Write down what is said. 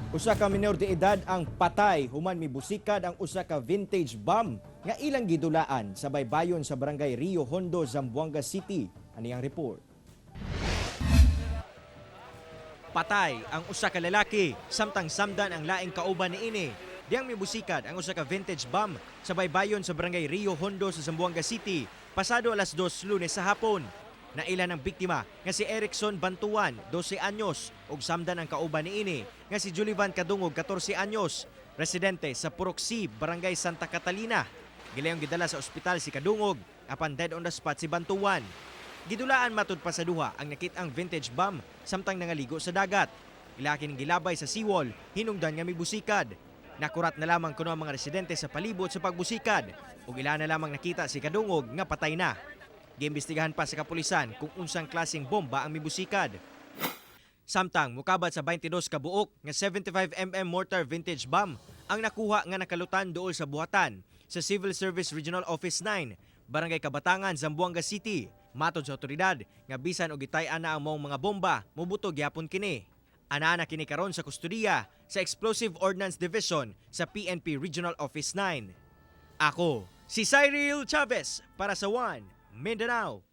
Usa ka minor de edad ang patay human mibusikad ang usa ka vintage bomb nga ilang gidulaan sa baybayon sa barangay Rio Hondo, Zamboanga City. Ani ang report. Patay ang usa ka lalaki samtang samdan ang laing kauban niini. Diyang mibusikad ang usa ka vintage bomb sa baybayon sa barangay Rio Hondo sa Zamboanga City pasado alas 2 Lunes sa hapon. Naila ng biktima nga si Erickson Bantuan, 12 anyos, ug samdan ang kauban niini nga si Julivan Kadungog, 14 anyos, residente sa Purok C, Barangay Santa Catalina. Gilayong gidala sa ospital si Kadungog, apan dead on the spot si Bantuan. Gidulaan matud pa sa duha ang nakit-ang vintage bomb samtang nangaligo sa dagat. Ilaki ning gilabay sa seawall, hinungdan nga mibusikad. Nakurat na lamang kuno ang mga residente sa palibot sa pagbusikad ug ila na lamang nakita si Kadungog nga patay na. Giimbestigahan pa sa kapulisan kung unsang klaseng bomba ang mibusikad. Samtang mukabat sa 22 ka buok nga 75mm mortar vintage bomb ang nakuha nga nakalutan duol sa buhatan sa Civil Service Regional Office 9, Barangay Kabatangan, Zamboanga City. Matod sa otoridad nga bisan og gitay-an na ang maong mga bomba, mubuto gyapon kini. Anaa na kini karon sa kustudiya sa Explosive Ordnance Division sa PNP Regional Office 9. Ako si Cyril Chavez para sa One Mindanao.